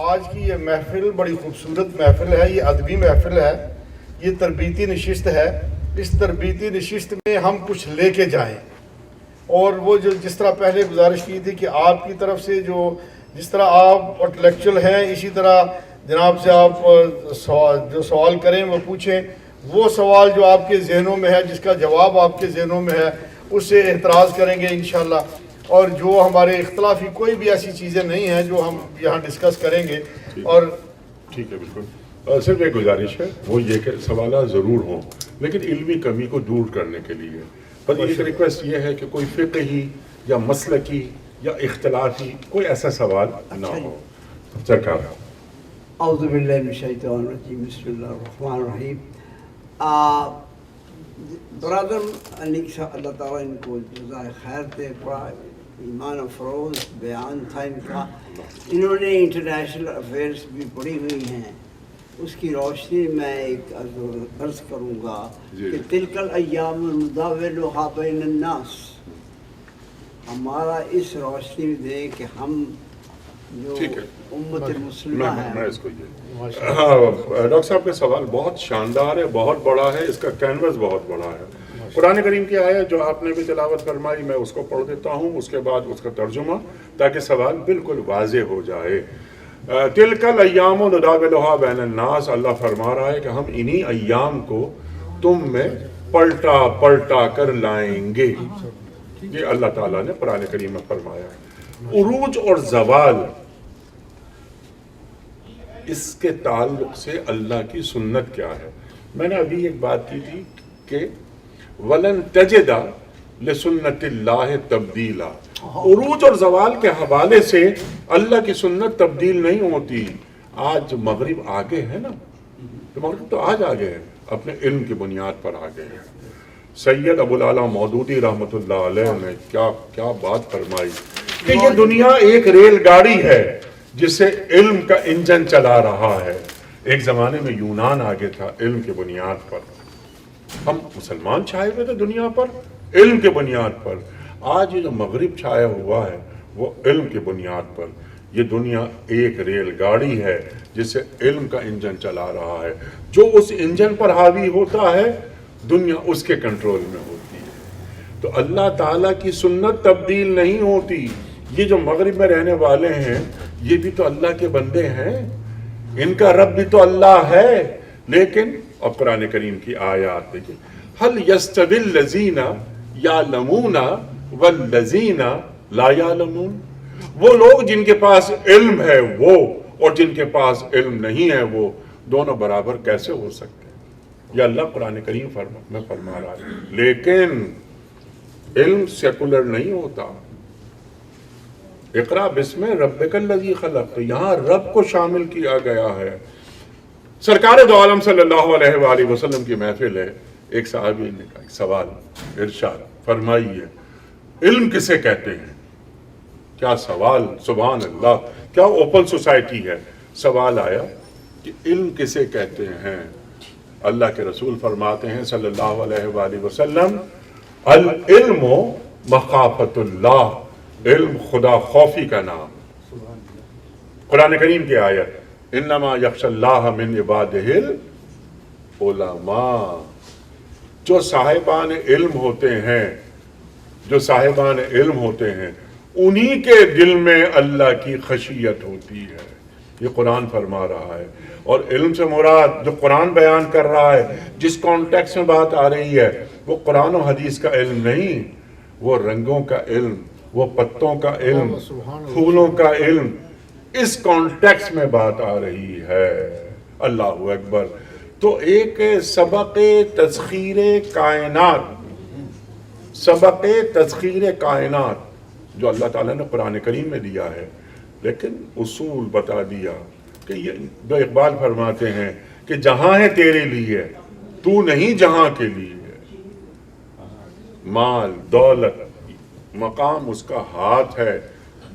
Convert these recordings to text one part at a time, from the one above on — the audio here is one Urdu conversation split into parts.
آج کی یہ محفل بڑی خوبصورت محفل ہے، یہ ادبی محفل ہے، یہ تربیتی نشست ہے۔ اس تربیتی نشست میں ہم کچھ لے کے جائیں، اور وہ جس طرح پہلے گزارش کی تھی کہ آپ کی طرف سے جس طرح آپ انٹلیکچوئل ہیں، اسی طرح جناب سے آپ جو سوال کریں وہ پوچھیں، وہ سوال جو آپ کے ذہنوں میں ہے، جس کا جواب آپ کے ذہنوں میں ہے، اس سے اعتراض کریں گے انشاءاللہ۔ اور جو ہمارے اختلافی کوئی بھی ایسی چیزیں نہیں ہیں جو ہم یہاں ڈسکس کریں گے۔ اور ٹھیک ہے، بالکل صرف ایک گزارش ہے، وہ یہ کہ سوالات ضرور ہوں لیکن علمی کمی کو دور کرنے کے لیے بس ایک ریکویسٹ یہ ہے کہ کوئی فقہی یا مسلکی یا اختلافی کوئی ایسا سوال نہ ہو۔ سرکار اعوذ باللہ من الشیطان الرجیم، بسم اللہ الرحمن الرحیم۔ برادر انیک صاحب، اللہ تعالیٰ ان کو جزائے خیر دے، بڑا ایمان افروز بیان تھا ان کا۔ انہوں نے انٹرنیشنل افیئرس بھی پڑھی ہوئی ہیں، اس کی روشنی میں ایک عرض کروں گا کہ تلک الایام نداولها بین الناس، ہمارا اس روشنی میں دیں کہ ہم جو امت مسلمہ ہے۔ ڈاکٹر صاحب کا سوال بہت شاندار ہے، بہت بڑا ہے، اس کا کینوس بہت بڑا ہے۔ قرآن کریم کی آیت جو آپ نے بھی تلاوت فرمائی، میں اس کو پڑھ دیتا ہوں، اس کے بعد اس کا ترجمہ، تاکہ سوال بالکل واضح ہو جائے۔ تلک الایام نداولها بین الناس، اللہ فرما رہا ہے کہ ہم انہی ایام کو تم میں پلٹا پلٹا کر لائیں گے۔ یہ اللہ تعالیٰ نے قرآن کریم میں فرمایا ہے۔ عروج اور زوال، اس کے تعلق سے اللہ کی سنت کیا ہے؟ میں نے ابھی ایک بات کی تھی کہ وَلَن تَجِدَ لِسُنَّتِ اللَّهِ تَبْدِيلًا، عروج اور زوال کے حوالے سے اللہ کی سنت تبدیل نہیں ہوتی۔ آج مغرب آگے ہے نا، مغرب تو آج آگے ہے، اپنے علم کی بنیاد پر آگے ہے۔ سید ابو العلا مودودی رحمۃ اللہ علیہ نے کیا بات فرمائی کہ یہ دنیا ایک ریل گاڑی ہے جسے علم کا انجن چلا رہا ہے۔ ایک زمانے میں یونان آگے تھا علم کی بنیاد پر، ہم مسلمان چھائے ہوئے تھے دنیا پر علم کے بنیاد پر۔ آج یہ جو مغرب چھایا ہوا ہے وہ علم کی بنیاد پر۔ یہ دنیا ایک ریل گاڑی ہے جسے علم کا انجن چلا رہا ہے، جو اس انجن پر حاوی ہوتا ہے دنیا اس کے کنٹرول میں ہوتی ہے۔ تو اللہ تعالیٰ کی سنت تبدیل نہیں ہوتی۔ یہ جو مغرب میں رہنے والے ہیں یہ بھی تو اللہ کے بندے ہیں، ان کا رب بھی تو اللہ ہے۔ لیکن اب قرآن کریم کی آیات دیکھیں، هل يستوي الذين يعلمون والذين لا يعلمون، وہ لوگ جن کے پاس علم ہے وہ اور جن کے پاس علم نہیں ہے وہ دونوں برابر کیسے ہو سکتے ہیں؟ یہ اللہ قرآن کریم میں فرما رہا ہے۔ لیکن علم سیکولر نہیں ہوتا۔ اقرا بسم ربک الذی خلق، یہاں رب کو شامل کیا گیا ہے۔ سرکار دو عالم صلی اللہ علیہ وآلہ وسلم کی محفل ہے، ایک صحابی نے کہا سوال، ارشاد فرمائیے علم کسے کہتے ہیں؟ کیا سوال، سبحان اللہ، کیا اوپن سوسائٹی ہے۔ سوال آیا کہ علم کسے کہتے ہیں؟ اللہ کے رسول فرماتے ہیں صلی اللہ علیہ وآلہ وسلم، العلم مخافت اللہ، علم خدا خوفی کا نام۔ قرآن کریم کی آیت، انما یخشی اللہ من عبادہ العلماء، جو صاحبان علم ہوتے ہیں، جو صاحبان علم ہوتے ہیں انہی کے دل میں اللہ کی خشیت ہوتی ہے۔ یہ قرآن فرما رہا ہے، اور علم سے مراد جو قرآن بیان کر رہا ہے، جس کانٹیکس میں بات آ رہی ہے وہ قرآن و حدیث کا علم نہیں، وہ رنگوں کا علم، وہ پتوں کا علم، پھولوں کا علم، اس کانٹیکس میں بات آ رہی ہے۔ اللہ اکبر۔ تو ایک سبق تسخیر کائنات، سبق تسخیر کائنات جو اللہ تعالیٰ نے قرآن کریم میں دیا ہے، لیکن اصول بتا دیا کہ یہ جو اقبال فرماتے ہیں کہ جہاں ہے تیرے لیے تو نہیں جہاں کے لیے، مال دولت مقام اس کا ہاتھ ہے،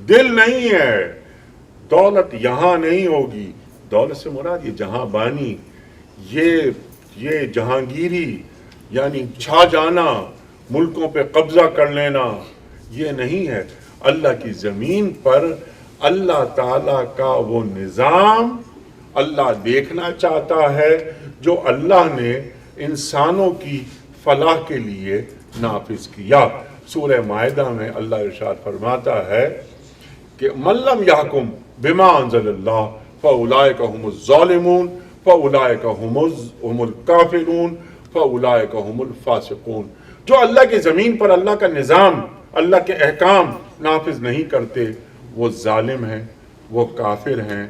دل نہیں ہے۔ دولت یہاں نہیں ہوگی، دولت سے مراد یہ جہاں بانی، یہ جہانگیری یعنی چھا جانا، ملکوں پہ قبضہ کر لینا، یہ نہیں ہے۔ اللہ کی زمین پر اللہ تعالیٰ کا وہ نظام اللہ دیکھنا چاہتا ہے جو اللہ نے انسانوں کی فلاح کے لیے نافذ کیا۔ سورہ مائدہ میں اللہ ارشاد فرماتا ہے کہ من لم یحکم بما انزل اللہ فاولئک هم الظالمون فاولئک هم الکافرون فاولئک هم الفاسقون۔ جو اللہ کی زمین پر اللہ کا نظام، اللہ کے احکام نافذ نہیں کرتے، وہ ظالم ہیں، وہ کافر ہیں،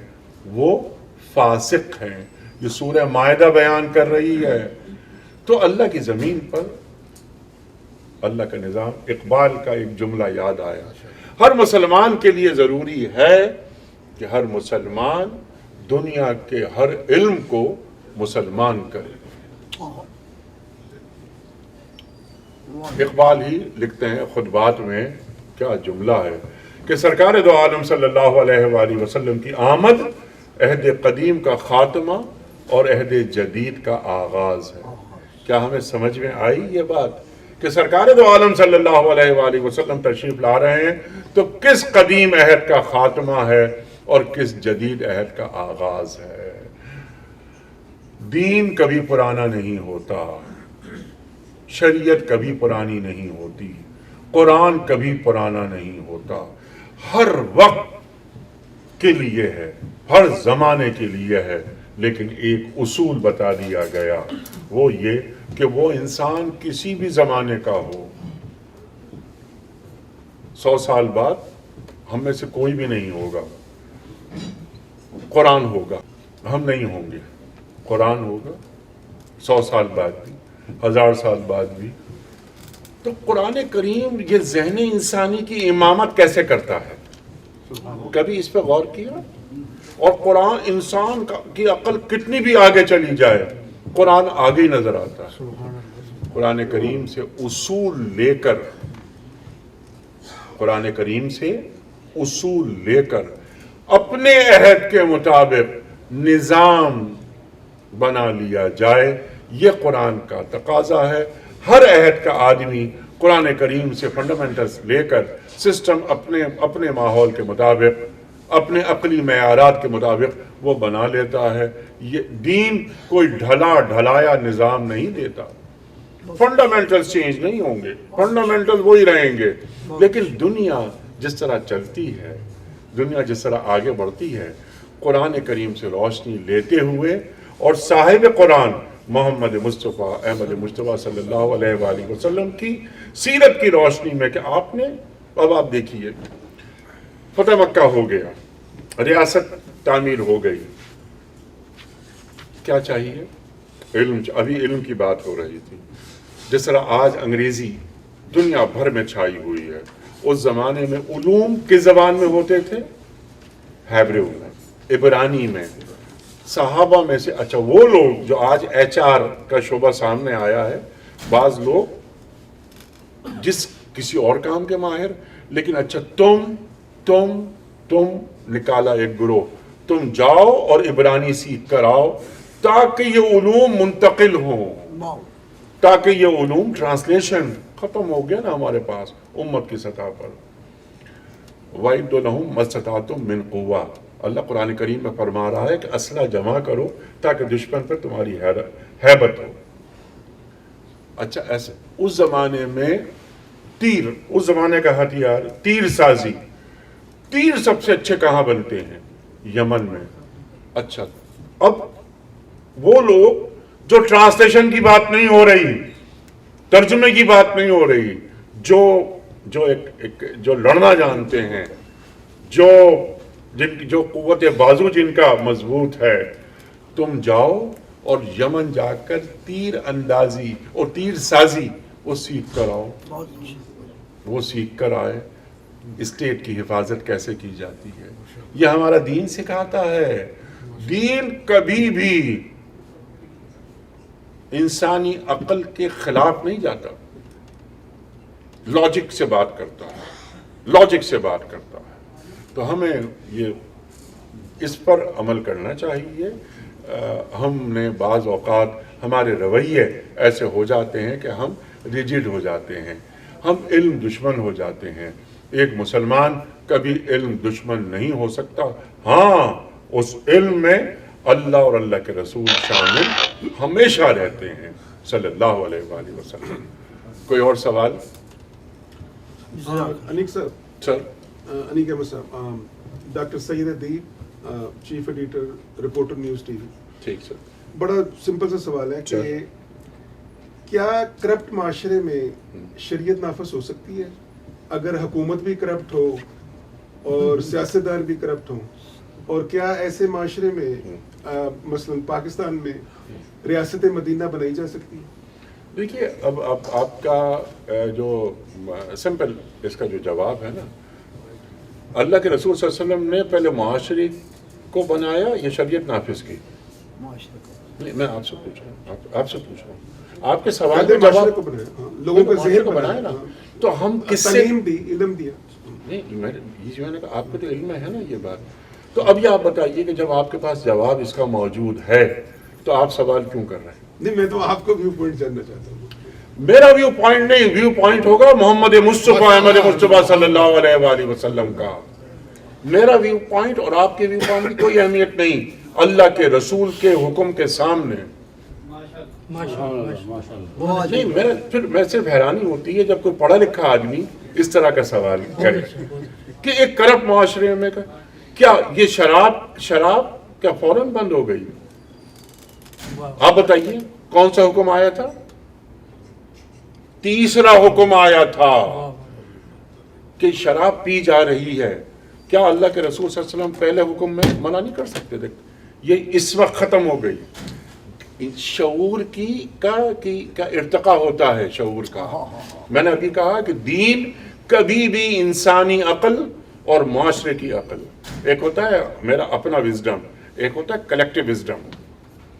وہ فاسق ہیں۔ یہ سورہ مائدہ بیان کر رہی ہے۔ تو اللہ کی زمین پر اللہ کا نظام، اقبال کا ایک جملہ یاد آیا، ہر مسلمان کے لیے ضروری ہے کہ ہر مسلمان دنیا کے ہر علم کو مسلمان کرے۔ اقبال ہی لکھتے ہیں خطبات میں، کیا جملہ ہے کہ سرکار دو عالم صلی اللہ علیہ وآلہ وسلم کی آمد عہد قدیم کا خاتمہ اور عہد جدید کا آغاز ہے۔ کیا ہمیں سمجھ میں آئی یہ بات کہ سرکار دو عالم صلی اللہ علیہ وآلہ وسلم تشریف لا رہے ہیں تو کس قدیم عہد کا خاتمہ ہے اور کس جدید عہد کا آغاز ہے؟ دین کبھی پرانا نہیں ہوتا، شریعت کبھی پرانی نہیں ہوتی، قرآن کبھی پرانا نہیں ہوتا، ہر وقت کے لیے ہے، ہر زمانے کے لیے ہے، لیکن ایک اصول بتا دیا گیا، وہ یہ کہ وہ انسان کسی بھی زمانے کا ہو، 100 سال بعد ہم میں سے کوئی بھی نہیں ہوگا، قرآن ہوگا، ہم نہیں ہوں گے، قرآن ہوگا 100 سال بعد بھی، 1000 سال بعد بھی۔ تو قرآن کریم یہ ذہن انسانی کی امامت کیسے کرتا ہے؟ کبھی اس پہ غور کیا؟ اور قرآن انسان کی عقل کتنی بھی آگے چلی جائے، قرآن آگے ہی نظر آتا ہے۔ قرآن کریم سے اصول لے کر، قرآن کریم سے اصول لے کر اپنے عہد کے مطابق نظام بنا لیا جائے، یہ قرآن کا تقاضا ہے۔ ہر عہد کا آدمی قرآن کریم سے فنڈامنٹلز لے کر سسٹم اپنے ماحول کے مطابق، اپنے عقلی معیارات کے مطابق وہ بنا لیتا ہے۔ یہ دین کوئی ڈھلا ڈھلایا نظام نہیں دیتا، فنڈامنٹلز چینج نہیں ہوں گے، فنڈامنٹل وہی رہیں گے، لیکن دنیا جس طرح چلتی ہے، دنیا جس طرح آگے بڑھتی ہے، قرآن کریم سے روشنی لیتے ہوئے اور صاحب قرآن محمد مصطفیٰ احمد مصطفیٰ صلی اللہ علیہ وآلہ وسلم کی سیرت کی روشنی میں کہ آپ نے، اب آپ دیکھیے فتح مکہ ہو گیا، ریاست تعمیر ہو گئی، کیا چاہیے؟ علم۔ ابھی علم کی بات ہو رہی تھی، جس طرح آج انگریزی دنیا بھر میں چھائی ہوئی ہے، اس زمانے میں علوم کس زبان میں ہوتے تھے؟ ہیبریو میں، عبرانی میں۔ صحابہ میں سے اچھا وہ لوگ جو آج HR کا شعبہ سامنے آیا ہے، بعض لوگ کسی اور کام کے ماہر، لیکن اچھا تم نکالا ایک گروہ، تم جاؤ اور عبرانی سیکھ کر آؤ تاکہ یہ علوم منتقل ہوں، تاکہ یہ علوم ٹرانسلیشن ختم ہو گیا نا ہمارے پاس امت کی سطح پر۔ وَإِدُّ لَهُم مَا اسْتَطَعْتُم مِّن قُوَّةٍ، اللہ قرآن کریم میں فرما رہا ہے کہ اسلحہ جمع کرو تاکہ دشمن پر تمہاری ہیبت ہو۔ اچھا ایسے اس زمانے میں تیر، اس زمانے کا ہتھیار تیر سازی، تیر سب سے اچھے کہاں بنتے ہیں؟ یمن میں۔ اچھا اب وہ لوگ جو ٹرانسلیشن کی بات نہیں ہو رہی، ترجمے کی بات نہیں ہو رہی، جو لڑنا جانتے ہیں، جو قوت بازو جن کا مضبوط ہے، تم جاؤ اور یمن جا کر تیر اندازی اور تیر سازی وہ سیکھ کر آؤ۔ وہ سیکھ کر آئے اسٹیٹ کی حفاظت کیسے کی جاتی ہے، یہ ہمارا دین سکھاتا ہے۔ دین کبھی بھی انسانی عقل کے خلاف نہیں جاتا، لاجک سے بات کرتا ہے، لاجک سے بات کرتا ہے۔ تو ہمیں یہ اس پر عمل کرنا چاہیے۔ ہم نے بعض اوقات ہمارے رویے ایسے ہو جاتے ہیں کہ ہم ریجڈ ہو جاتے ہیں، ہم علم دشمن ہو جاتے ہیں۔ ایک مسلمان کبھی علم دشمن نہیں ہو سکتا. ہاں اس علم میں اللہ اور اللہ کے رسول شامل ہمیشہ رہتے ہیں صلی اللہ علیہ وآلہ وسلم. کوئی اور سوال؟ انیک صاحب, سر. انیک احمد صاحب, ڈاکٹر سید ادیب, chief editor, reporter news T V. ٹھیک سر. بڑا سمپل سا سوال ہے کہ کیا کرپٹ معاشرے میں شریعت نافذ ہو سکتی ہے اگر حکومت بھی کرپٹ ہو اور سیاستدار بھی کرپٹ ہوں؟ اور کیا ایسے معاشرے میں مثلا پاکستان میں ریاست مدینہ بنائی جا سکتی ہے؟ دیکھیے اب آپ کا جو سمپل اس کا جو جواب ہے نا, اللہ کے رسول صلی اللہ علیہ وسلم نے پہلے معاشرے کو بنایا یا شریعت نافذ کی؟ نہیں, میں آپ سے پوچھ رہا ہوں, آپ سے پوچھ رہا ہوں. آپ کے سوال کا معاشرے جواب کو بنایا, لوگوں کو ذہن کو بنایا نا, تو ہم کس سے تعلیم دی, علم دیا. نہیں, یہ جو ہے نا آپ کو تو علم ہے نا یہ بات. تو اب یہ آپ بتائیے کہ جب آپ کے پاس جواب اس کا موجود ہے تو آپ سوال کیوں کر رہے ہیں؟ نہیں, میں تو آپ کو ویو پوائنٹ جاننا چاہتا ہوں. میرا ویو پوائنٹ نہیں, ویو پوائنٹ ہوگا محمد مصطفیٰ احمد مصطفیٰ صلی اللہ علیہ وآلہ وسلم کا. میرا ویو پوائنٹ اور آپ کے ویو پوائنٹ کی کوئی اہمیت نہیں. اللہ کے رسول کے حکم کے سامنے نہیں, میں صرف حیرانی ہوتی ہے جب کوئی پڑھا لکھا آدمی اس طرح کا سوال کرے کہ ایک کرپٹ معاشرے میں کیا یہ شراب کیا فوراً بند ہو گئی؟ آپ بتائیے کون سا حکم آیا تھا؟ تیسرا حکم آیا تھا کہ شراب پی جا رہی ہے. کیا اللہ کے رسول صلی اللہ علیہ وسلم پہلے حکم میں منع نہیں کر سکتے تھے؟ یہ اس وقت ختم ہو گئی. شعور کا ارتقا ہوتا ہے, شعور کا. میں نے ابھی کہا کہ دین کبھی بھی انسانی عقل اور معاشرے کی عقل, ایک ہوتا ہے میرا اپنا وزڈم, ایک ہوتا ہے کلیکٹیو وزڈم.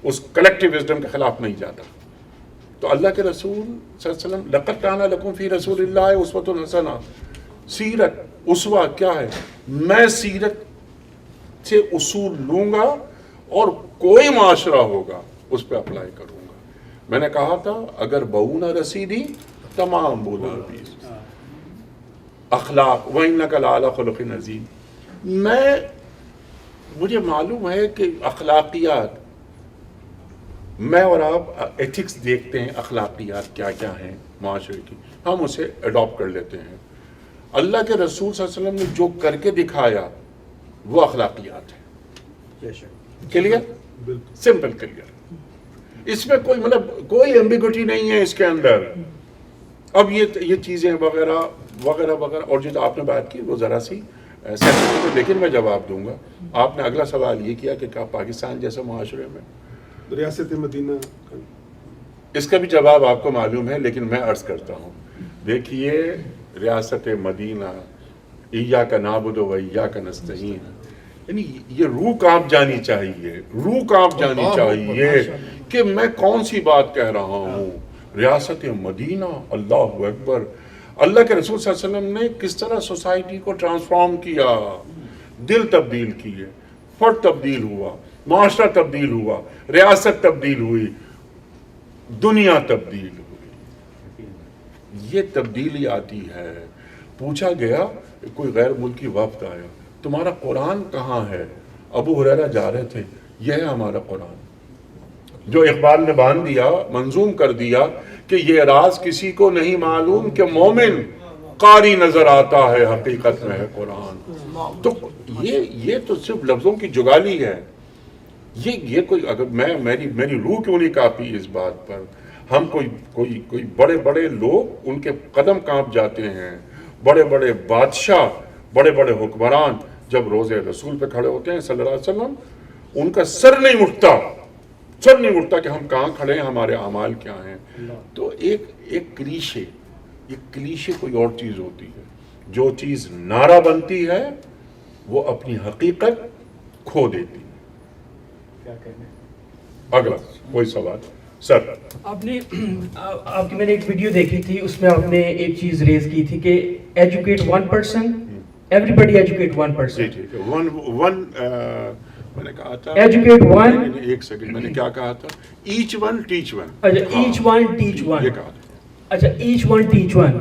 اس کلیکٹیو وزڈم کے خلاف نہیں جاتا. تو اللہ کے رسول صلی اللہ علیہ وسلم لقد کان لکم فی رسول اللہ اسوۃ حسنہ, سیرت اسوہ کیا ہے؟ میں سیرت سے اصول لوں گا اور کوئی معاشرہ ہوگا اس پہ اپلائی کروں گا. میں نے کہا تھا اگر بہو نہ رسیدی تمام بولا بھی. اخلاق وَإِنَّكَ لَعَلَىٰ خُلُقٍ عَظِيمٍ. مجھے معلوم ہے کہ اخلاقیات, میں اور آپ ایتھکس دیکھتے ہیں, اخلاقیات کیا کیا ہیں معاشرے کی, ہم اسے اڈاپٹ کر لیتے ہیں. اللہ کے رسول صلی اللہ علیہ وسلم نے جو کر کے دکھایا وہ اخلاقیات ہے. Clear, simple clear. اس میں کوئی ایمبیگوٹی نہیں ہے اس کے اندر. اب یہ چیزیں وغیرہ وغیرہ وغیرہ, اور جو آپ نے بات کی وہ ذرا سی لیکن میں جواب دوں گا. آپ نے اگلا سوال یہ کیا کہ کیا پاکستان جیسے معاشرے میں ریاست مدینہ, اس کا بھی جواب آپ کو معلوم ہے لیکن میں عرض کرتا ہوں. دیکھیے ریاست مدینہ, ایاک نعبد و ایاک نستعین, یعنی یہ روح کانپ جانی چاہیے, روح کانپ جانی چاہیے کہ میں کون سی بات کہہ رہا ہوں. ریاست مدینہ, اللہ اکبر. اللہ کے رسول صلی اللہ علیہ وسلم نے کس طرح سوسائٹی کو ٹرانسفارم کیا, دل تبدیل کیے, فرد تبدیل ہوا, معاشرہ تبدیل ہوا, ریاست تبدیل ہوئی, دنیا تبدیل ہوئی. یہ تبدیلی آتی ہے. پوچھا گیا, کوئی غیر ملکی وفد آیا, تمہارا قرآن کہاں ہے؟ ابو ہریرہ جا رہے تھے, یہ ہے ہمارا قرآن. جو اقبال نے باندھ دیا, منظوم کر دیا کہ یہ راز کسی کو نہیں معلوم کہ مومن قاری نظر آتا ہے, حقیقت میں ہے قرآن. تو یہ تو صرف لفظوں کی جگالی ہے. یہ کوئی اگر میری روح کیوں نہیں کافی اس بات پر. ہم کوئی بڑے بڑے لوگ, ان کے قدم کانپ جاتے ہیں. بڑے بڑے بادشاہ, بڑے بڑے حکمران جب روزے رسول پہ کھڑے ہوتے ہیں صلی اللہ علیہ وسلم, ان کا سر نہیں اٹھتا کہ ہم کہاں کھڑے ہیں, ہمارے اعمال کیا ہیں. تو ایک کلیشے کوئی اور چیز ہوتی ہے. جو چیز نعرہ بنتی ہے وہ اپنی حقیقت کھو دیتی ہے. اگلا کوئی سوال سر؟ آپ کی میں نے ایک ویڈیو دیکھی تھی, اس میں آپ نے ایک چیز ریز کی تھی کہ ایجوکیٹ 1%, ایوریبڈی ایجوکیٹ 1%. میں نے کہا تھا ایجوکیٹ 1, ایک سیکنڈ, میں نے کیا کہا تھا؟ Each one teach one. اچھا ایچ ون ٹیچ ون, یہ کہا تھا. اچھا ایچ ون ٹیچ ون.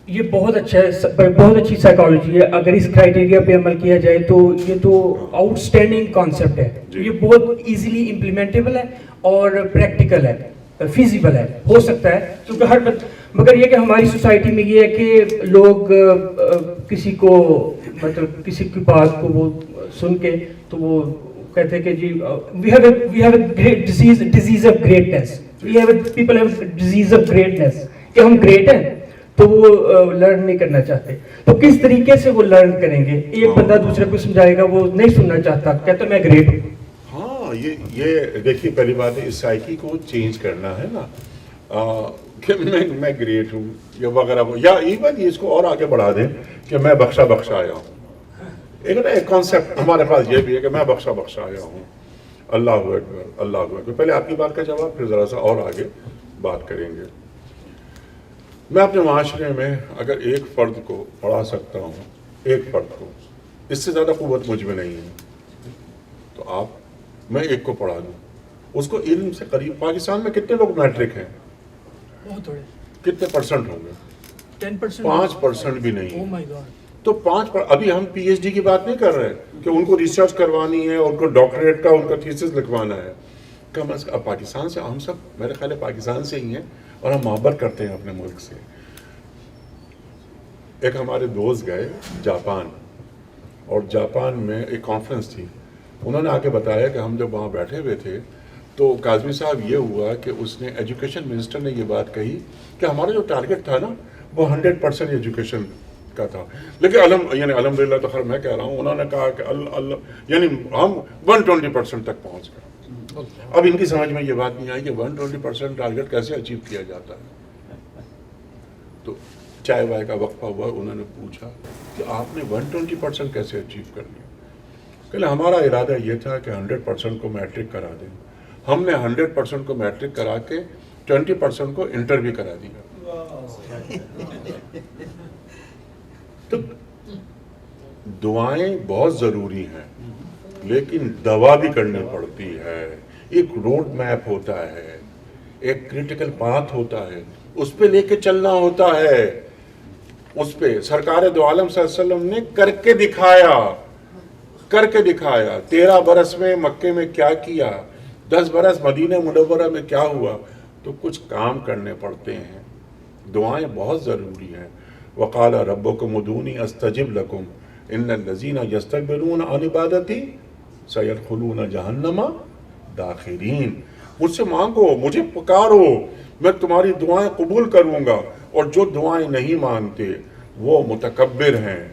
یہ بہت اچھا ہے, بہت اچھی سائیکالوجی ہے. اگر اس کرائٹیریا پہ عمل کیا جائے تو یہ تو آؤٹ اسٹینڈنگ کانسیپٹ ہے. یہ بہت ایزیلی امپلیمنٹیبل ہے اور پریکٹیکل ہے, فیزیبل ہے, ہو سکتا ہے. کیونکہ مگر یہ کہ ہماری سوسائٹی میں یہ ہے کہ لوگ کسی کو مطلب کسی کی بات کو وہ سن کے تو وہ کہتے ہیں کہ جی we have a great disease of greatness, people have disease of greatness, کہ ہم گریٹ ہیں, تو وہ لرن نہیں کرنا چاہتے. تو کس طریقے سے وہ لرن کریں گے؟ ایک بندہ دوسرے کو سمجھائے گا, وہ نہیں سننا چاہتا, کہتا میں گریٹ ہوں. ہاں یہ دیکھیے پہلی بات ہے اس سائیکی کو چینج کرنا ہے نا, کہ میں گریٹ ہوں یا وغیرہ, یا ایون اس کو اور آگے بڑھا دیں کہ میں بخشا آیا ہوں. ایک کانسیپٹ ہمارے پاس یہ بھی ہے کہ میں بخشا آیا ہوں. اللہ اکبر, اللہ اکبر. پہلے آپ کی بات کا جواب, پھر ذرا سا اور آگے بات کریں گے. میں اپنے معاشرے میں اگر ایک فرد کو پڑھا سکتا ہوں, ایک فرد کو, اس سے زیادہ قوت مجھ میں نہیں ہے, تو میں ایک کو پڑھا دوں, اس کو علم سے قریب. پاکستان میں کتنے لوگ میٹرک ہیں؟ بہت تھوڑے, کتنے پرسنٹ ہوں گے؟ 10%. 5% بھی نہیں. Oh my God. تو 5%. ابھی ہم پی ایچ ڈی کی بات نہیں کر رہے کہ ان کو ریسرچ کروانی ہے, ان کو ڈاکٹریٹ کا ان کا تھیسس لکھوانا ہے. کم از کم پاکستان سے, ہم سب میرے خیال ہے پاکستان سے ہی ہیں اور ہم محبت کرتے ہیں اپنے ملک سے. ایک ہمارے دوست گئے جاپان, اور جاپان میں ایک کانفرنس تھی. انہوں نے آ کے بتایا کہ ہم جب وہاں بیٹھے ہوئے تھے تو کاظمی صاحب یہ ہوا کہ اس نے ایجوکیشن منسٹر نے یہ بات کہی کہ ہمارا جو ٹارگٹ تھا نا وہ 100% ایجوکیشن کا تھا, لیکن الحمدللہ تو خیر میں کہہ رہا ہوں, انہوں نے کہا کہ یعنی ہم 120% تک پہنچ گئے. اب ان کی سمجھ میں یہ بات نہیں آئی کہ 120% ٹارگٹ کیسے اچیو کیا جاتا ہے. تو چائے وائے کا وقفہ ہوا, انہوں نے پوچھا کہ آپ نے 120% کیسے اچیو کر لیا؟ کہ ہمارا ارادہ یہ تھا کہ 100% کو میٹرک کرا دیں. ہم نے 100% کو میٹرک کرا کے 20% کو انٹر بھی کرا دیا. تو دعائیں بہت ضروری ہیں, لیکن دوا بھی کرنی پڑتی ہے. ایک روڈ میپ ہوتا ہے, ایک کریٹیکل پاتھ ہوتا ہے, اس پہ لے کے چلنا ہوتا ہے. اس پہ سرکار دو عالم صلی اللہ علیہ وسلم نے کر کے دکھایا. 13 برس میں مکے میں کیا کیا, 10 برس مدینہ منورہ میں کیا ہوا. تو کچھ کام کرنے پڑتے ہیں. دعائیں بہت ضروری ہیں. وقال ربکم ادعونی استجب لکم ان الذین یستکبرون عن عبادتی سیدخلون جہنم داخرین. مجھ سے مانگو, مجھے پکارو, میں تمہاری دعائیں قبول کروں گا. اور جو دعائیں نہیں مانگتے وہ متکبر ہیں,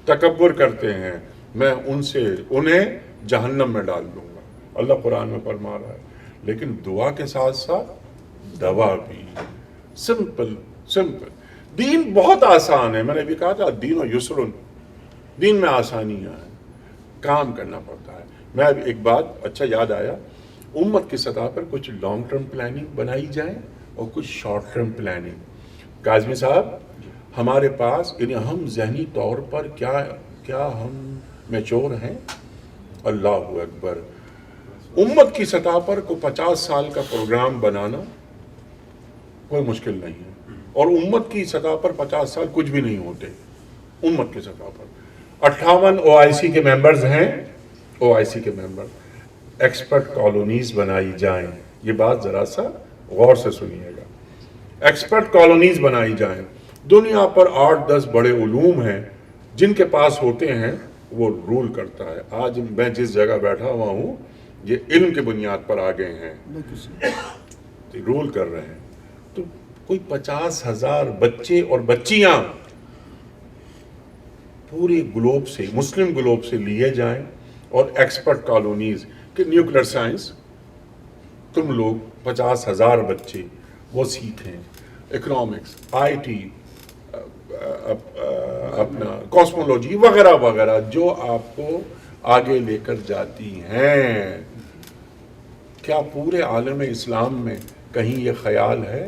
تکبر کرتے ہیں, میں انہیں جہنم میں ڈال دوں گا. اللہ قرآن میں فرما رہا ہے. لیکن دعا کے ساتھ ساتھ دوا بھی. سمپل. دین بہت آسان ہے. میں نے بھی کہا تھا دین و یسرن, دین میں آسانیاں ہیں, کام کرنا پڑتا ہے. میں اب ایک بات اچھا یاد آیا, امت کی سطح پر کچھ لانگ ٹرم پلاننگ بنائی جائے اور کچھ شارٹ ٹرم پلاننگ. کاظمی صاحب, ہمارے پاس یعنی ہم ذہنی طور پر کیا ہم میچور ہیں؟ اللہ اکبر. امت کی سطح پر کوئی 50 سال کا پروگرام بنانا کوئی مشکل نہیں ہے, اور امت کی سطح پر 50 سال کچھ بھی نہیں ہوتے. امت کی سطح پر 58 OIC کے ممبرز ہیں. OIC کے ممبر, ایکسپرٹ کالونیز بنائی جائیں. یہ بات ذرا سا غور سے سنیے گا. ایکسپرٹ کالونیز بنائی جائیں. دنیا پر 8-10 بڑے علوم ہیں جن کے پاس ہوتے ہیں, وہ رول کرتا ہے. آج میں جس جگہ بیٹھا ہوا ہوں یہ علم کے بنیاد پر آ گئے ہیں, رول کر رہے ہیں. تو کوئی 50,000 بچے اور بچیاں پورے گلوب سے, مسلم گلوب سے لیے جائیں, اور ایکسپرٹ کالونیز کہ نیوکلیر سائنس تم لوگ 50,000 بچے وہ سیکھیں, اکنامکس, IT, اپنا کاسمولوجی وغیرہ وغیرہ جو آپ کو آگے لے کر جاتی ہیں. کیا پورے عالم اسلام میں کہیں یہ خیال ہے؟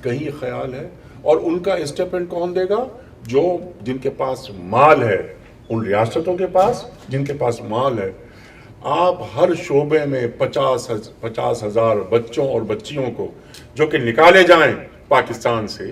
کہیں یہ خیال ہے؟ اور ان کا اسٹیپنڈ کون دے گا؟ جن کے پاس مال ہے, ان ریاستوں کے پاس جن کے پاس مال ہے. آپ ہر شعبے میں 50,000 بچوں اور بچیوں کو جو کہ نکالے جائیں پاکستان سے,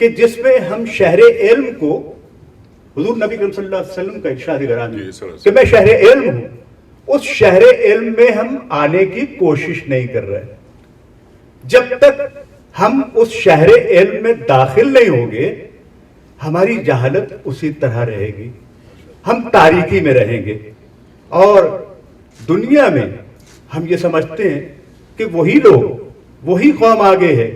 کہ جس میں ہم شہر علم کو، حضور نبی کریم صلی اللہ علیہ وسلم کا ارشاد گرامی کہ میں شہر علم ہوں، اس شہر علم میں ہم آنے کی کوشش نہیں کر رہے. جب تک ہم اس شہر علم میں داخل نہیں ہوں گے ہماری جہالت اسی طرح رہے گی، ہم تاریکی میں رہیں گے. اور دنیا میں ہم یہ سمجھتے ہیں کہ وہی لوگ، وہی قوم آگے ہے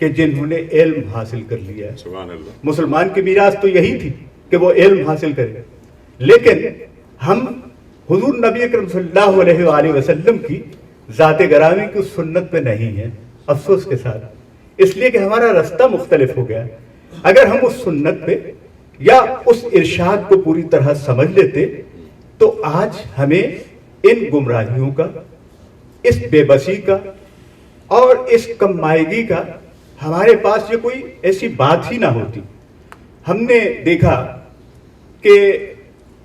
کہ جنہوں نے علم حاصل کر لیا ہے. سبحان اللہ. مسلمان کی میراث تو یہی تھی کہ وہ علم حاصل کرے، لیکن ہم حضور نبی اکرم صلی اللہ علیہ وآلہ وسلم کی ذات گرامی کی سنت پہ نہیں ہے، افسوس کے ساتھ، اس لیے کہ ہمارا رستہ مختلف ہو گیا. اگر ہم اس سنت پہ یا اس ارشاد کو پوری طرح سمجھ لیتے تو آج ہمیں ان گمراہیوں کا، اس بے بسی کا اور اس کم مائگی کا ہمارے پاس یہ کوئی ایسی بات ہی نہ ہوتی. ہم نے دیکھا کہ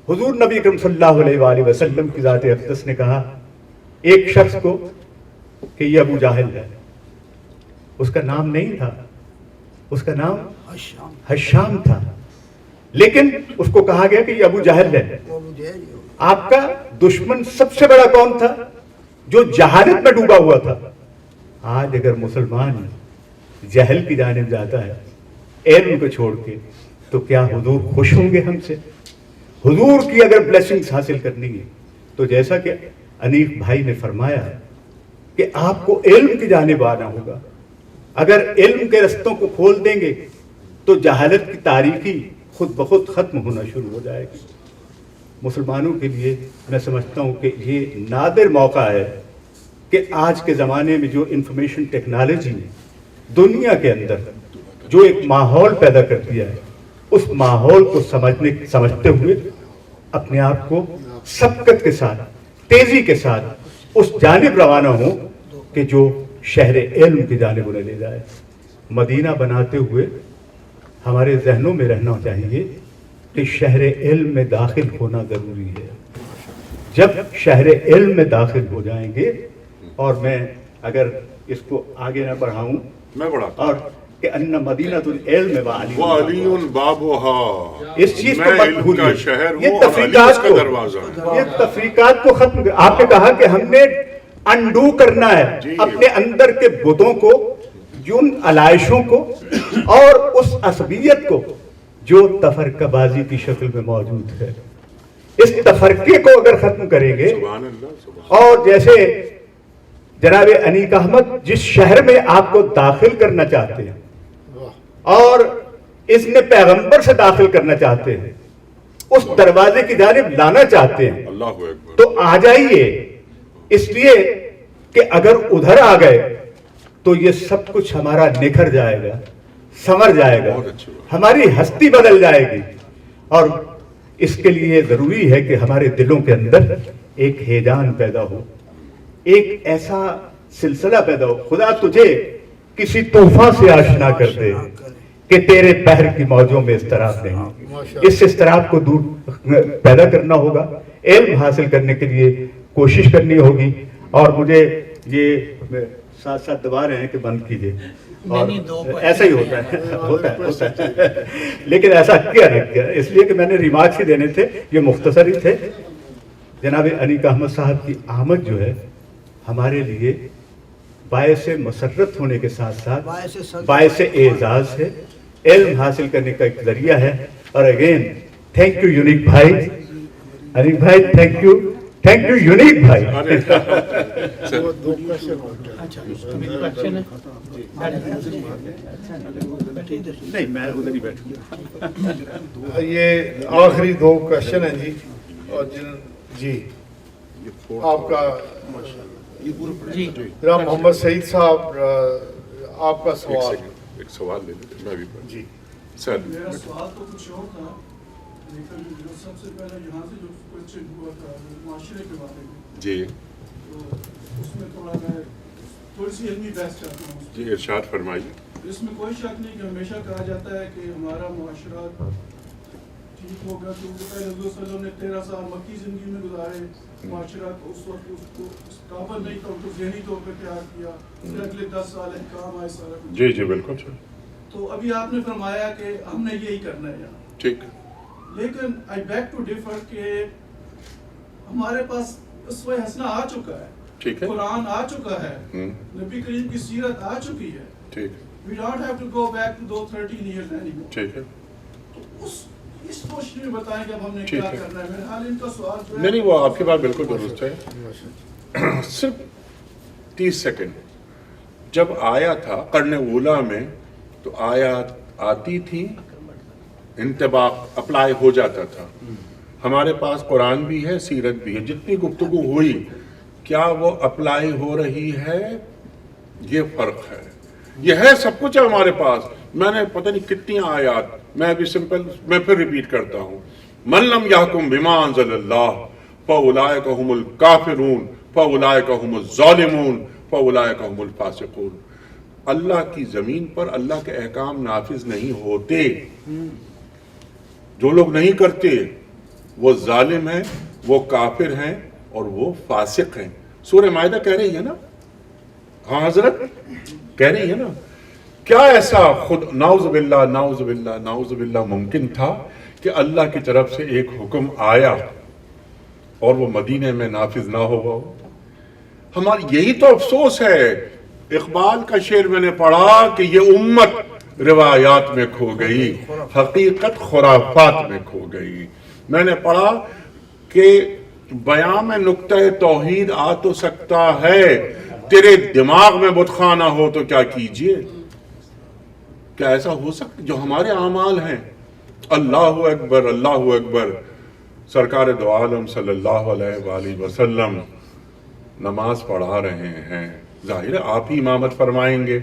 حضور نبی اکرم صلی اللہ علیہ وآلہ وسلم کی ذات اقدس نے کہا ایک شخص کو کہ یہ ابو جاہل ہے. اس کا نام نہیں تھا، اس کا نام حشام تھا، لیکن اس کو کہا گیا کہ یہ ابو جہل ہے. آپ کا دشمن سب سے بڑا کون تھا؟ جو جہالت میں ڈوبا ہوا تھا. آج اگر مسلمان جہل کی جانب جاتا ہے علم کو چھوڑ کے، تو کیا حضور خوش ہوں گے ہم سے؟ حضور کی اگر بلیسنگز حاصل کرنی ہے تو جیسا کہ انیف بھائی نے فرمایا کہ آپ کو علم کی جانب آنا ہوگا. اگر علم کے رستوں کو کھول دیں گے تو جہالت کی تاریکی خود بخود ختم ہونا شروع ہو جائے گی. مسلمانوں کے لیے میں سمجھتا ہوں کہ یہ نادر موقع ہے کہ آج کے زمانے میں جو انفارمیشن ٹیکنالوجی نے دنیا کے اندر جو ایک ماحول پیدا کر دیا ہے، اس ماحول کو سمجھتے ہوئے اپنے آپ کو سبقت کے ساتھ، تیزی کے ساتھ اس جانب روانہ ہوں کہ جو شہر علم کی جانب انہیں لے جائے. مدینہ بناتے ہوئے ہمارے ذہنوں میں رہنا چاہیے کہ شہر علم میں داخل ہونا ضروری ہے. جب شہر علم میں داخل ہو جائیں گے، اور میں اگر اس کو آگے نہ بڑھاؤں میں بڑھاتا اور کہ ان مدینہ العلم وعلی بابها، اس چیز کو میں مت علم کا بھولیے. شہر یہ ہوں اور علی تفریقات اس کا کو، دروازہ ہے. یہ تفریقات کو ختم آپ نے کہا کہ ہم نے انڈو کرنا ہے اپنے اندر کے بتوں کو، جن علائشوں کو اور اس عصبیت کو جو تفرقہ بازی کی شکل میں موجود ہے. اس تفرقے کو اگر ختم کریں گے، سبحان اللہ. سبحان اور جیسے جناب انیق احمد جس شہر میں آپ کو داخل کرنا چاہتے ہیں اور اس میں پیغمبر سے داخل کرنا چاہتے ہیں، اس دروازے کی جانب لانا چاہتے ہیں، اللہ اکبر. تو آ جائیے. اس لیے کہ اگر ادھر آ گئے تو یہ سب کچھ ہمارا نکھر جائے گا، سنور جائے گا، بہت اچھی بات. ہماری ہستی بدل جائے گی. اور اس کے لیے ضروری ہے کہ ہمارے دلوں کے اندر ایک ہیجان پیدا ہو، ایک ایسا سلسلہ پیدا ہو. خدا تجھے کسی طوفان سے آشنا کر دے کہ تیرے پہر کی موجوں میں اضطراب نہیں. اس اضطراب کو دور پیدا کرنا ہوگا، علم حاصل کرنے کے لیے کوشش کرنی ہوگی. اور مجھے یہ ساتھ ساتھ دبا رہے ہیں کہ بند کیجیے، اور ایسا ہی ہوتا ہے لیکن ایسا کیا نہ کیا، اس لیے کہ میں نے ریمارکس ہی دینے تھے، یہ مختصر ہی تھے. جناب انیق احمد صاحب کی آمد جو ہے ہمارے لیے باعث مسرت ہونے کے ساتھ ساتھ باعث اعزاز ہے، علم حاصل کرنے کا ایک ذریعہ ہے. اور اگین تھینک یو یونیک بھائی، انیق بھائی تھینک یو یونیک بھائی. نہیں میں ادھر ہی بیٹھوں. یہ آخری دو کوشچن ہیں جی. اور جی آپ کا جناب محمد سعید صاحب، آپ کا سوال. ایک سوال لے لیتے میں بھی پڑھ. جی سر میرا سوال تو کچھ اور تھا، لیکن جو سب سے پہلے یہاں سے جو کوشچن ہوا تھا معاشرے کے بارے میں، جی تو اس میں تھوڑی سی علمی بحث چاہتا ہوں. جی ارشاد فرمائیے. اس میں کوئی شک نہیں کہ ہمیشہ کہا جاتا ہے کہ ہمارا معاشرہ ٹھیک ہوگا، کیونکہ پہلے حضور صلی اللہ علیہ وسلم نے 13 سال مکی زندگی میں گزارے. معاشرہ اس وقت اس کو قابل نہیں تھا، اس کو ذہنی طور پہ تیار کیا، پھر اگلے 10 سال احکام آئے سارا. جی جی بالکل سر. تو ابھی آپ نے فرمایا کہ ہم نے یہی کرنا ہے یہاں، ٹھیک، لیکن آئی بیک ٹو ڈیفر کہ ہمارے پاس اسوہ حسنہ آ چکا ہے، ٹھیک ہے، قرآن آ چکا ہے، ہم، نبی کریم کی سیرت آ چکی ہے. ٹھیک، We don't have to go back to those 13 years anymore. ٹھیک ہے. تو اس روشنی میں بتائیں کہ اب ہم نے ٹھیک کیا ہے. کرنا ہے. میرے حال ان کا سوال جو ہے نہیں وہ آپ کی بات بالکل درست ہے. صرف 30 سیکنڈ جب آیا تھا قرن اولا میں تو آیات آتی تھی، انطباق اپلائی ہو جاتا تھا. ہمارے پاس قرآن بھی ہے، سیرت بھی ہے، جتنی گفتگو ہوئی کیا وہ اپلائی ہو رہی ہے، یہ فرق ہے. یہ ہے سب کچھ ہے ہمارے پاس. میں نے پتہ نہیں کتنی آیات، میں ابھی سمپل میں پھر ریپیٹ کرتا ہوں. من لم یحکم بما انزل اللہ فاولئک هم الکافرون فاولئک هم الظالمون فاولئک هم الفاسقون. اللہ کی زمین پر اللہ کے احکام نافذ نہیں ہوتے، جو لوگ نہیں کرتے وہ ظالم ہیں، وہ کافر ہیں اور وہ فاسق ہیں. سورہ مائدہ کہہ رہی ہے نا، ہاں حضرت کہہ رہی ہے نا. کیا ایسا خود نعوذ باللہ نعوذ باللہ نعوذ باللہ ممکن تھا کہ اللہ کی طرف سے ایک حکم آیا اور وہ مدینے میں نافذ نہ ہوا؟ ہماری یہی تو افسوس ہے. اقبال کا شعر میں نے پڑھا کہ یہ امت روایات میں کھو گئی، حقیقت خرافات میں کھو گئی. میں نے پڑھا کہ بیان میں نقطہ توحید آ تو سکتا ہے، تیرے دماغ میں بت خانہ ہو تو کیا کیجئے. کیا ایسا ہو سکتا جو ہمارے اعمال ہیں؟ اللہ اکبر اللہ اکبر. سرکار دو عالم صلی اللہ علیہ وآلہ وسلم نماز پڑھا رہے ہیں، ظاہر ہے آپ ہی امامت فرمائیں گے،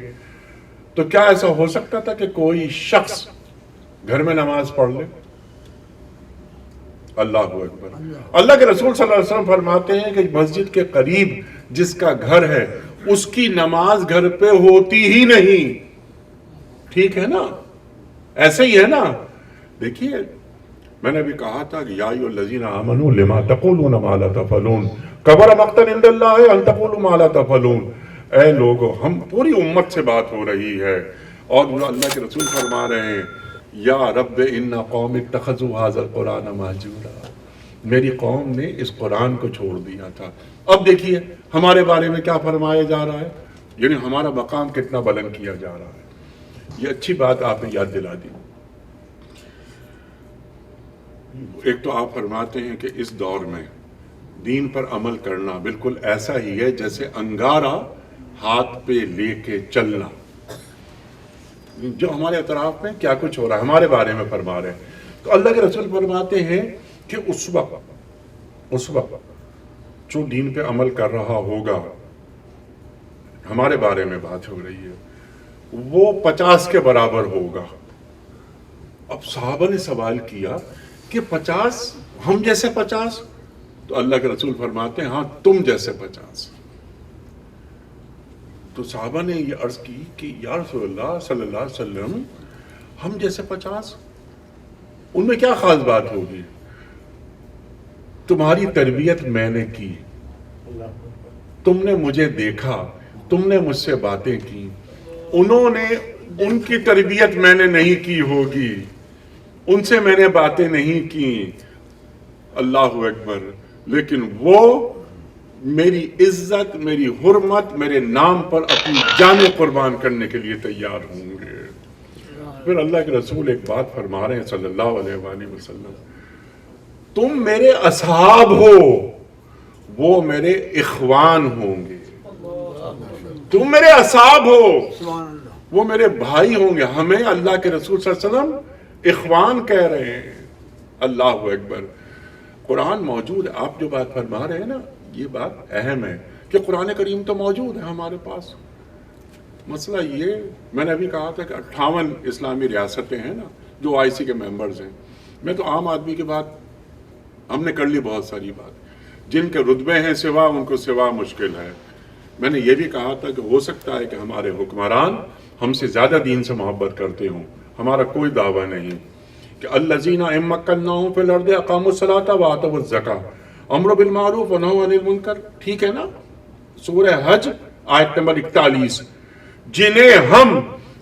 تو کیا ایسا ہو سکتا تھا کہ کوئی شخص گھر میں نماز پڑھ لے؟ اللہ اکبر. اللہ کے رسول صلی اللہ علیہ وسلم فرماتے ہیں کہ مسجد کے قریب جس کا گھر ہے اس کی نماز گھر پہ ہوتی ہی نہیں. ٹھیک ہے نا، ایسے ہی ہے نا. دیکھیے میں نے بھی کہا تھا کہ یا ایھا الذین آمنوا لما تقولون ما لا تفعلون کبر مقتا عند اللہ ان تقولوا ما لا تفعلون. اے لوگو، ہم پوری امت سے بات ہو رہی ہے اور اللہ کے رسول فرما رہے ہیں یا رب ان قوم اتخذوا ھذا القرآن مہجورا. میری قوم نے اس قرآن کو چھوڑ دیا تھا. اب دیکھیے ہمارے بارے میں کیا فرمایا جا رہا ہے، یعنی ہمارا مقام کتنا بلند کیا جا رہا ہے. یہ اچھی بات آپ نے یاد دلا دی. ایک تو آپ فرماتے ہیں کہ اس دور میں دین پر عمل کرنا بالکل ایسا ہی ہے جیسے انگارہ ہاتھ پہ لے کے چلنا. جو ہمارے اطراف میں کیا کچھ ہو رہا ہے ہمارے بارے میں فرما رہے ہیں. تو اللہ کے رسول فرماتے ہیں کہ اس وقت جو دین پہ عمل کر رہا ہوگا، ہمارے بارے میں بات ہو رہی ہے، وہ 50 کے برابر ہوگا. اب صحابہ نے سوال کیا کہ 50 ہم جیسے 50؟ تو اللہ کے رسول فرماتے ہیں ہاں تم جیسے 50. تو صحابہ نے یہ عرض کی کہ یا رسول اللہ صلی اللہ علیہ وسلم ہم جیسے 50؟ ان میں کیا خاص بات ہوگی؟ تمہاری تربیت میں نے کی، تم نے مجھے دیکھا، تم نے مجھ سے باتیں کی. انہوں نے ان کی تربیت میں نے نہیں کی ہوگی، ان سے میں نے باتیں نہیں کی. اللہ اکبر. لیکن وہ میری عزت، میری حرمت، میرے نام پر اپنی جانیں قربان کرنے کے لیے تیار ہوں گے. پھر اللہ کے رسول ایک بات فرما رہے ہیں صلی اللہ علیہ وآلہ وسلم، تم میرے اصحاب ہو، وہ میرے اخوان ہوں گے. تم میرے اصحاب ہو، سبحان اللہ. وہ میرے بھائی ہوں گے. ہمیں اللہ کے رسول صلی اللہ علیہ وسلم اخوان کہہ رہے ہیں. اللہ اکبر. قرآن موجود ہے. آپ جو بات فرما رہے ہیں نا، یہ بات اہم ہے کہ قرآن کریم تو موجود ہے ہمارے پاس. مسئلہ یہ میں نے ابھی کہا تھا کہ 58 اسلامی ریاستیں ہیں نا جو OIC کے ممبرز ہیں. میں تو عام آدمی کی بات ہم نے کر لی بہت ساری بات. جن کے رتبے ہیں سوا، ان کو سوا مشکل ہے. میں نے یہ بھی کہا تھا کہ ہو سکتا ہے کہ ہمارے حکمران ہم سے زیادہ دین سے محبت کرتے ہوں. ہمارا کوئی دعویٰ نہیں کہ الذین ان مکناہم فی الارض اقاموا الصلاۃ وآتوا الزکاۃ امر بالمعروف ونہی عن المنکر. ٹھیک ہے نا، سورہ حج آیت نمبر 41. جنہیں ہم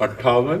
58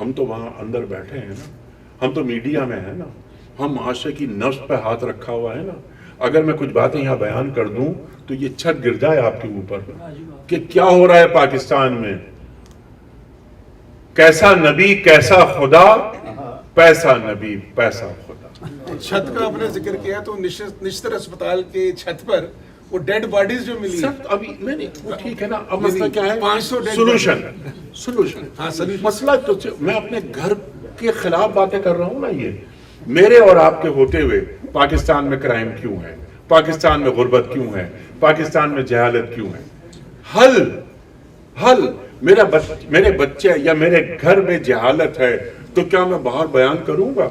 ہم تو وہاں اندر بیٹھے ہیں نا, ہم تو میڈیا میں ہیں نا, ہم معاشرے کی نفس پہ ہاتھ رکھا ہوا ہے نا. اگر میں کچھ باتیں یہاں بیان کر دوں تو یہ چھت گر جائے آپ کے اوپر کہ کیا ہو رہا ہے پاکستان میں. کیسا نبی کیسا خدا, پیسا نبی پیسا خدا. چھت کا آپ نے ذکر کیا تو نشتر اسپتال کے چھت پر وہ ڈیڈ باڈیز جو ملی سر ابھی نہیں وہ ٹھیک ہے نا, اب مسئلہ کیا ہے, 500 dead سولوشن. ہاں solution. مسئلہ تو میں اپنے گھر کے خلاف باتیں کر رہا ہوں نا. یہ میرے اور آپ کے ہوتے ہوئے پاکستان میں کرائم کیوں ہے, پاکستان میں غربت کیوں ہے, پاکستان میں جہالت کیوں ہے. حل میرے بچے یا میرے گھر میں جہالت ہے تو کیا میں باہر بیان کروں گا؟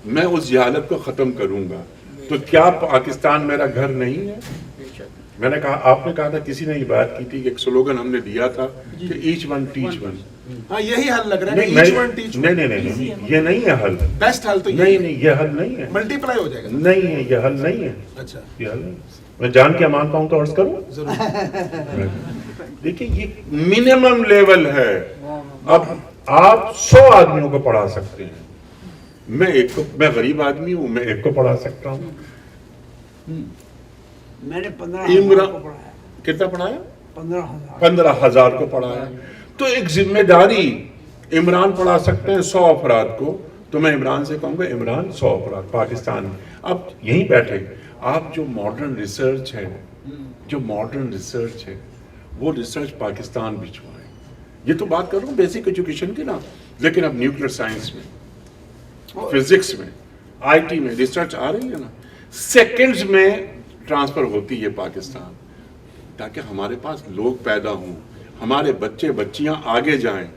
میں اس جہالت کو ختم کروں گا. تو کیا پاکستان میرا گھر نہیں ہے؟ میں نے کہا, آپ نے کہا تھا, کسی نے یہ بات کی تھی کہ ایک سلوگن ہم نے دیا تھا کہ ایچ ون ٹیچ ون. ہاں یہی حل لگ رہا ہے. نہیں, یہ نہیں ہے حل. بیسٹ حل تو نہیں, یہ حل نہیں ہے. ملٹی پلائی ہو جائے گا. نہیں ہے, یہ حل نہیں ہے. اچھا یہ حل نہیں. میں جان کے مانتا ہوں تو عرض کروں. ضرور. دیکھیں یہ منیمم لیول ہے. اب آپ 100 آدمیوں کو پڑھا سکتے ہیں. میں غریب آدمی ہوں, میں ایک کو پڑھا سکتا ہوں. میں نے 15,000 کو پڑھایا. کتنا پڑھایا؟ 15,000. 15,000 کو پڑھایا. تو ایک ذمہ داری, عمران پڑھا سکتے ہیں 100 افراد کو, تو میں عمران سے کہوں گا عمران 100 افراد پاکستان میں. اب یہیں بیٹھے آپ, جو ماڈرن ریسرچ ہے وہ ریسرچ پاکستان بھجوائیں. یہ تو بات کر رہا ہوں بیسک ایجوکیشن کی نا, لیکن اب نیوکلیر سائنس میں, فزکس میں, آئی ٹی میں ریسرچ آ رہی ہے نا, سیکنڈز میں ٹرانسفر ہوتی ہے پاکستان, تاکہ ہمارے پاس لوگ پیدا ہوں, ہمارے بچے بچیاں آگے جائیں,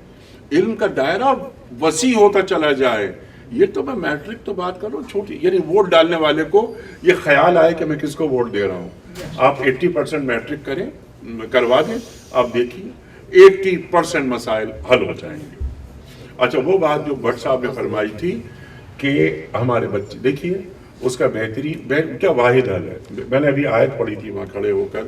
علم کا دائرہ وسیع ہوتا چلا جائے. یہ تو میں میٹرک تو بات کر رہا ہوں چھوٹی, یعنی ووٹ ڈالنے والے کو یہ خیال آئے کہ میں کس کو ووٹ دے رہا ہوں. آپ 80% میٹرک کروا دیں, آپ دیکھیے 80% مسائل حل ہو جائیں گے. اچھا, وہ بات جو بھٹ صاحب نے فرمائی تھی کہ ہمارے بچے, دیکھیے اس کا بہترین کیا واحد حل ہے. میں نے ابھی آیت پڑھی تھی وہاں کھڑے ہو کر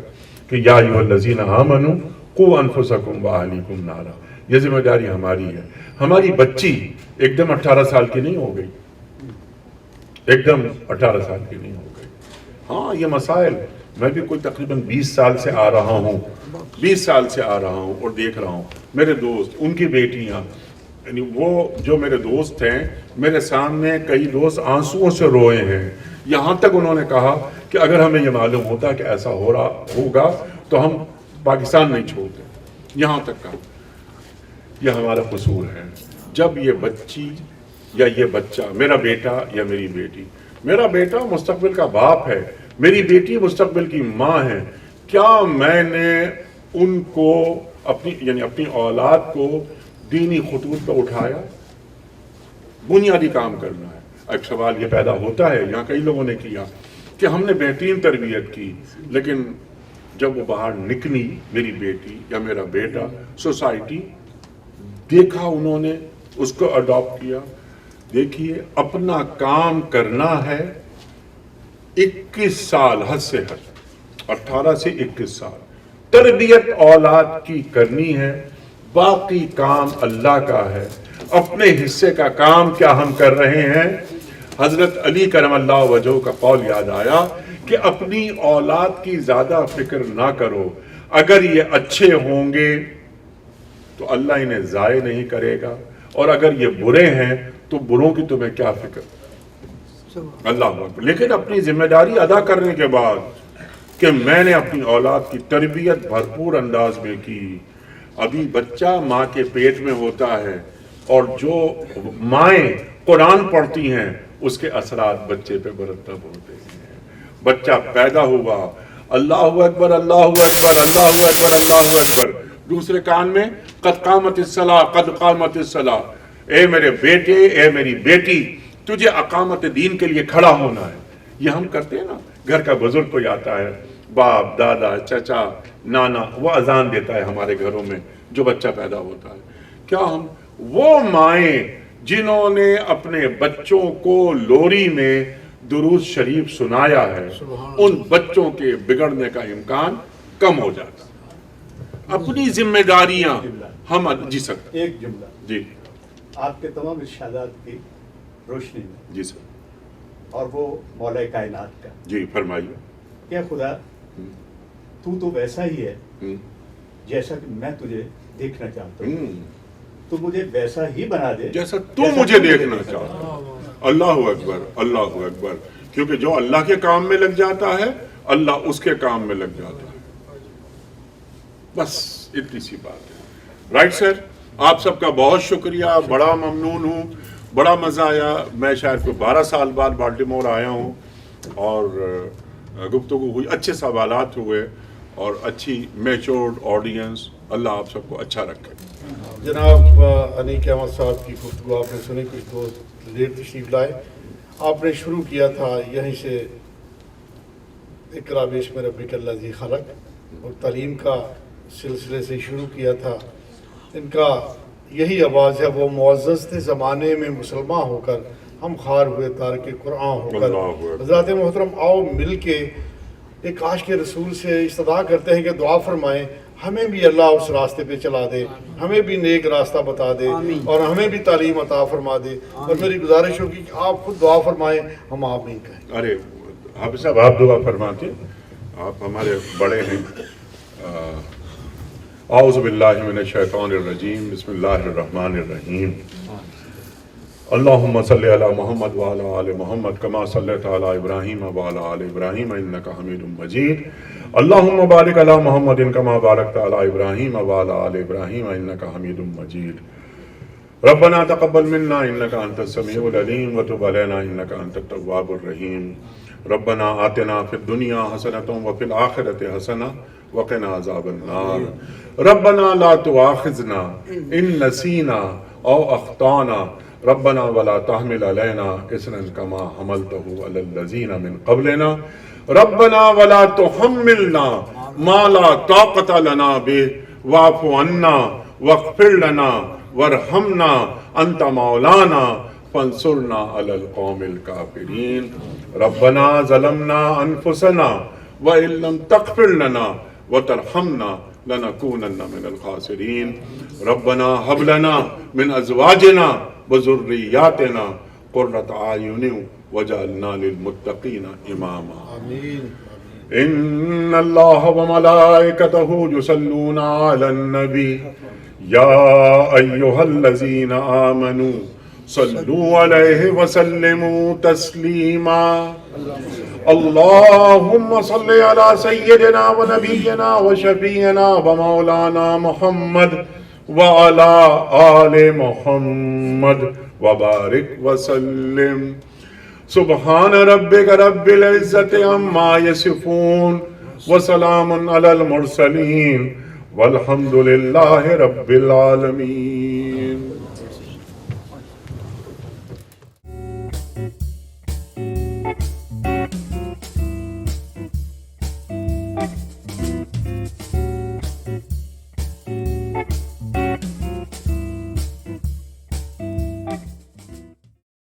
کہ یا ایھا الذین آمنوا قوا انفسکم واہلیکم نارا. یہ ذمہ داری ہماری ہے. ہماری بچی ایک دم 18 سال کی نہیں ہو گئی, ایک دم 18 سال کی نہیں ہو گئی. ہاں یہ مسائل, میں بھی کوئی تقریباً 20 سال سے آ رہا ہوں, 20 سال سے آ رہا ہوں اور دیکھ رہا ہوں. میرے دوست, ان کی بیٹیاں, یعنی وہ جو میرے دوست ہیں, میرے سامنے کئی دوست آنسوؤں سے روئے ہیں. یہاں تک انہوں نے کہا کہ اگر ہمیں یہ معلوم ہوتا کہ ایسا ہو رہا ہوگا تو ہم پاکستان نہیں چھوڑتے. یہاں تک کہا. یہ ہمارا قصور ہے. جب یہ بچی یا یہ بچہ, میرا بیٹا یا میری بیٹی, میرا بیٹا مستقبل کا باپ ہے, میری بیٹی مستقبل کی ماں ہے, کیا میں نے ان کو اپنی اولاد کو دینی خطوط پہ اٹھایا؟ بنیادی کام کرنا ہے. ایک سوال یہ پیدا ہوتا ہے, یہاں کئی لوگوں نے کیا کہ ہم نے بہترین تربیت کی, لیکن جب وہ باہر نکلی میری بیٹی یا میرا بیٹا, سوسائٹی دیکھا, انہوں نے اس کو اڈاپٹ کیا. دیکھیے اپنا کام کرنا ہے. 21 سال حد سے حد, 18 سے 21 سال تربیت اولاد کی کرنی ہے. باقی کام اللہ کا ہے. اپنے حصے کا کام کیا ہم کر رہے ہیں؟ حضرت علی کرم اللہ وجہہ کا قول یاد آیا کہ اپنی اولاد کی زیادہ فکر نہ کرو, اگر یہ اچھے ہوں گے تو اللہ انہیں ضائع نہیں کرے گا, اور اگر یہ برے ہیں تو بروں کی تمہیں کیا فکر. اللہ اکبر. لیکن اپنی ذمہ داری ادا کرنے کے بعد کہ میں نے اپنی اولاد کی تربیت بھرپور انداز میں کی. ابھی بچہ ماں کے پیٹ میں ہوتا ہے, اور جو مائیں قرآن پڑھتی ہیں اس کے اثرات بچے پہ مرتب ہوتے ہیں. بچہ پیدا ہوا, اللہ اکبر اللہ اکبر اللہ اکبر اللہ اکبر, دوسرے کان میں قد قامت الصلاۃ قد قامت الصلاۃ. اے میرے بیٹے, اے میری بیٹی, تجھے اقامت دین کے لیے کھڑا ہونا ہے. یہ ہم کرتے ہیں نا, گھر کا بزرگ کوئی آتا ہے, باپ, دادا, چچا, نانا, وہ اذان دیتا ہے ہمارے گھروں میں جو بچہ پیدا ہوتا ہے. کیا ہم وہ مائیں جنہوں نے اپنے بچوں کو لوری میں درود شریف سنایا ہے, ان بچوں کے بگڑنے کا امکان کم ہو جاتا ہے. اپنی ذمہ داریاں ہم جی سکتے. ایک جملہ, جی آپ کے تمام ارشادات کی روشنی میں جی سر. اور وہ مولا کائنات کا جی فرمائیے. کہ خدا تو ویسا ہی ہے جیسا کہ میں تجھے دیکھنا چاہتا ہوں، تو مجھے ویسا ہی بنا دے جیسا تو مجھے دیکھنا چاہتا. اللہ اکبر، اللہ اکبر. کیونکہ جو اللہ کے کام میں لگ جاتا ہے اللہ اس کے کام میں لگ جاتا ہے. بس اتنی سی بات ہے. رائٹ سر، آپ سب کا بہت شکریہ، بڑا ممنون ہوں، بڑا مزہ آیا. میں شاید کوئی 12 سال بعد بالٹیمور آیا ہوں اور گفتگو ہوئی، اچھے سوالات ہوئے اور اچھی میچورڈ آڈینس. اللہ آپ سب کو اچھا رکھے. جناب انیک احمد صاحب کی گفتگو آپ نے سنی، کچھ دوست لیٹ تشریف لائے. آپ نے شروع کیا تھا یہیں سے اقرا بسم ربک الذی خلق، اور تعلیم کا سلسلے سے شروع کیا تھا. ان کا یہی آواز ہے، وہ معزز تھے زمانے میں مسلمان ہو کر، ہم خار ہوئے تارک قرآن ہو کر. حضرات محترم، آؤ مل کے ایک عاشق رسول سے استدعا کرتے ہیں کہ دعا فرمائیں، ہمیں بھی اللہ اس راستے پہ چلا دے، ہمیں بھی نیک راستہ بتا دے اور ہمیں بھی تعلیم عطا فرما دے. اور میری گزارش ہوگی کہ آپ خود دعا فرمائیں، ہم آمین کہیں. ارے حافظ صاحب آپ دعا فرماتے، آپ ہمارے بڑے ہیں. اعوذ باللہ من الشیطان الرجیم، بسم اللہ الرحمن الرحیم. اللہم صلی علی محمد وعلی آل محمد کما صلیت علی ابراہیم وعلی آل ابراہیم انکا حمید مجید. اللہم بارک علی محمد کما بارکت علی ابراہیم وعلی آل ابراہیم انکا حمید مجید. ربنا تقبل منا انکا انت السمیع العلیم وتب علینا انکا انت التواب الرحیم. ربنا آتنا فی الدنیا حسنۃ وفی الآخرۃ حسنۃ وقنا عذاب النار. ربنا لا تؤاخذنا ان نسینا او اخطانا. ربنا ولا تحمل علينا إصرا كما حملته على الذين من قبلنا. ربنا ولا تحملنا ما لا طاقة لنا به واعف عنا واغفر لنا وارحمنا أنت مولانا فانصرنا على القوم الكافرين. ربنا ظلمنا أنفسنا وإن لم تغفر لنا وترحمنا لنكونن من الخاسرين. ربنا هب لنا من أزواجنا وذرياتنا قرة أعين وجعلنا للمتقين إماما. آمین. إن الله وملائكته يصلون على النبي يا أيها الذين آمنوا صلوا عليه وسلموا تسليما. اللهم صل على سيدنا ونبينا وشفيعنا ومولانا محمد وعلى آل محمد وبارك وسلم. سبحان ربك رب العزة عما يصفون وسلام على المرسلين والحمد لله رب العالمين.